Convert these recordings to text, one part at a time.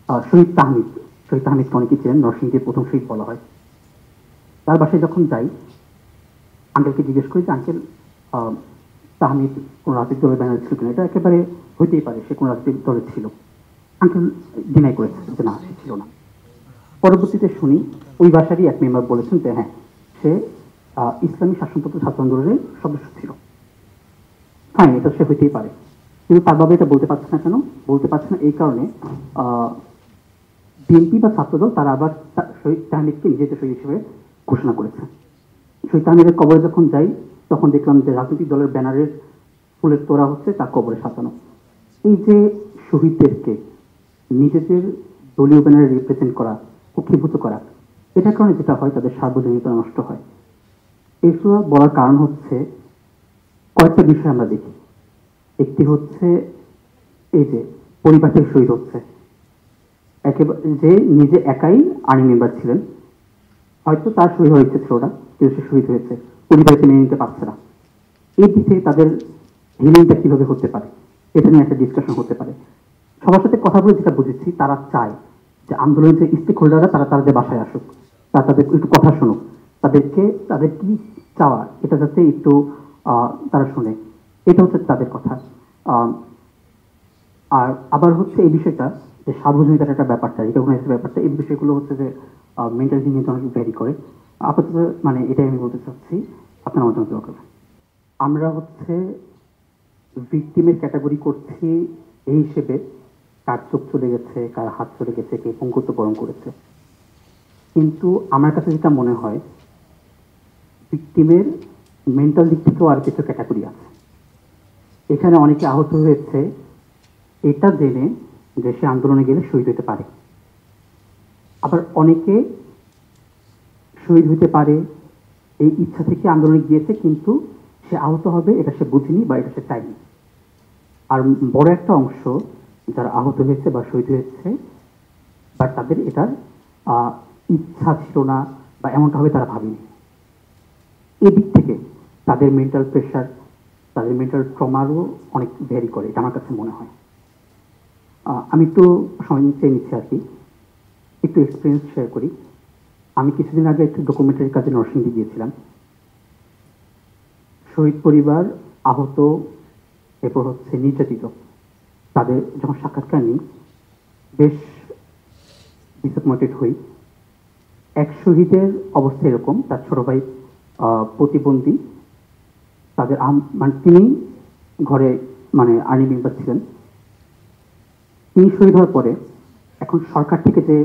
শহীদ তাহমিদ। শহীদ তাহমিদকে অনেকে ছিলেন, নরসিংদীর প্রথম শহীদ বলা হয়। তার বাসায় যখন যাই, আঙ্কেলকে জিজ্ঞেস করি যে আঙ্কেল, তাহমিদ কোন রাজনৈতিক দলের ব্যানার ছিল কিনা। এটা একেবারে হইতেই পারে সে কোন রাজনৈতিক দলের ছিল। আঙ্কেল ডিনাই করেছে যে না, সে ছিল না। পরবর্তীতে শুনি ওই বাসারই এক মেম্বার বলেছেন যে হ্যাঁ, সে ইসলামী শাসনতন্ত্র ছাত্র আন্দোলনের সদস্য ছিল। ফাইন, এটা সে হইতেই পারে, কিন্তু তার বাবা এটা বলতে পারছে না কেন? বলতে পারছে না এই কারণে, বিএনপি বা ছাত্রদল তারা আবার শহীদ তাহমিদকে নিজেদের শহীদ হিসেবে ঘোষণা করেছে। শহীদ তাহমিদের কবরে যখন যাই, তখন দেখলাম যে রাজনৈতিক দলের ব্যানারের ফুলের তোড়া হচ্ছে তার কবরে সাজানো। এই যে শহীদদেরকে নিজেদের দলীয় ব্যানারে রিপ্রেজেন্ট করা, কুক্ষিভূত করা, এটার কারণে যেটা হয় তাদের সার্বজনীনতা নষ্ট হয়। এইসব বলার কারণ হচ্ছে কয়েকটা বিষয় আমরা দেখি। একটি হচ্ছে এই যে পরিবার থেকে শহীদ হচ্ছে, একেবারে যে নিজে একাই আর্মি মেম্বার ছিলেন, হয়তো তার শহীদ হওয়ার ইচ্ছে ছিল না, কিন্তু সে শহীদ হয়েছে, পরিবারকে মেনে নিতে পারছে না। এই দিকে তাদের হিলিংটা কিভাবে হতে পারে, এটা নিয়ে একটা ডিসকাশন হতে পারে। সবার সাথে কথা বলে যেটা বুঝেছি, তারা চায় যে আন্দোলনের যে স্টেক হোল্ডাররা তারা তাদের বাসায় আসুক, তারা তাদের একটু কথা শুনুক, তাদেরকে তাদের কি চাওয়া এটা যাতে একটু তারা শুনে, এটা হচ্ছে তাদের কথা। আর আবার হচ্ছে এই বিষয়টা যে সার্বজনীনতার একটা ব্যাপারটা, রিকগনাইজের ব্যাপারটা, এই বিষয়গুলো হচ্ছে যে মেন্টালিটি নিয়ে অনেক ভ্যারি করে। আপাতত মানে এটাই আমি বলতে চাচ্ছি, আপনার মতামত দরকার। আমরা হচ্ছে ভিকটিমের ক্যাটাগরি করছি এই হিসেবে কার চোখ চলে গেছে, কার হাত চলে গেছে, কে পঙ্গুত্ব বরণ করেছে, কিন্তু আমার কাছে যেটা মনে হয় ভিকটিমের মেন্টাল দিক থেকেও আর কিছু ক্যাটাগরি আছে। এখানে অনেকে আহত হয়েছে এটা জেনে যে সে আন্দোলনে গেলে শহীদ হতে পারে, আবার অনেকে শহীদ হতে পারে এই ইচ্ছা থেকে আন্দোলনে গিয়েছে, কিন্তু সে আহত হবে এটা সে বুঝেনি বা এটা সে চায়নি। আর বড় একটা অংশ যারা আহত হয়েছে বা শহীদ হয়েছে, বা তাদের এটার ইচ্ছা ছিল না বা এমনটা হবে তারা ভাবেনি। এদিক থেকে তাদের মেন্টাল প্রেশার, তাদের মেন্টাল ট্রমারও অনেক ভ্যারি করে, এটা আমার কাছে মনে হয়। আমি একটু সময় চেয়ে নিচ্ছি আর কি, একটু এক্সপিরিয়েন্স শেয়ার করি। আমি কিছুদিন আগে একটু ডকুমেন্টারি কাজে নরসিংদী গিয়েছিলাম। শহীদ পরিবার, আহত, এরপর হচ্ছে নির্যাতিত, তাদের যখন সাক্ষাৎকার নিই বেশ ডিসঅ্যাপয়েন্টেড হই। এক শহীদের অবস্থা এরকম, তার ছোট ভাই প্রতিবন্ধী, তাদের মানে তিনি ঘরে মানে আর্মি মেম্বার ছিলেন। তিনি শহীদ হওয়ার পরে এখন সরকার থেকে যে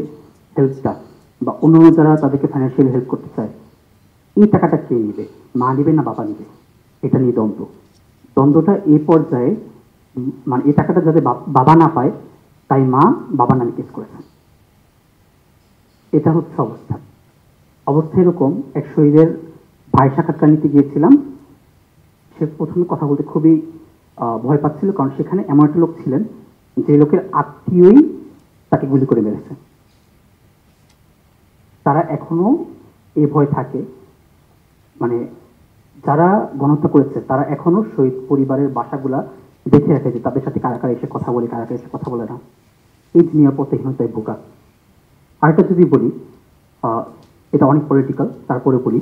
হেল্পটা বা অন্যান্য যারা তাদেরকে ফাইন্যান্সিয়াল হেল্প করতে চায়, এই টাকাটা কে নিবে, মা নিবে না বাবা নিবে, এটা নিয়ে দ্বন্দ্বটা এই পর্যায়ে, মানে এই টাকাটা যাতে বাবা না পায় তাই মা বাবা নামে কেস করেছেন। এটা হচ্ছে অবস্থা। অবস্থা এরকম, এক শহীদের ভাই সাক্ষাৎকার নিতে গিয়েছিলাম। সে প্রথমে কথা বলতে খুবই ভয় পাচ্ছিল, কারণ সেখানে এমন একটা লোক ছিলেন যে লোকের আত্মীয়ই তাকে গুলি করে মেরেছে। তারা এখনো এই ভয় থাকে, মানে যারা গণহত্যা করেছে তারা এখনো শহীদ পরিবারের বাসাগুলা দেখে রাখে যে তাদের সাথে কারা কারা এসে কথা বলে, কারা কারা এসে কথা বলে না। এই নিরাপত্তাহীনতায় ভোগা। আরেকটা যদি বলি, এটা অনেক পলিটিক্যাল, তারপরে বলি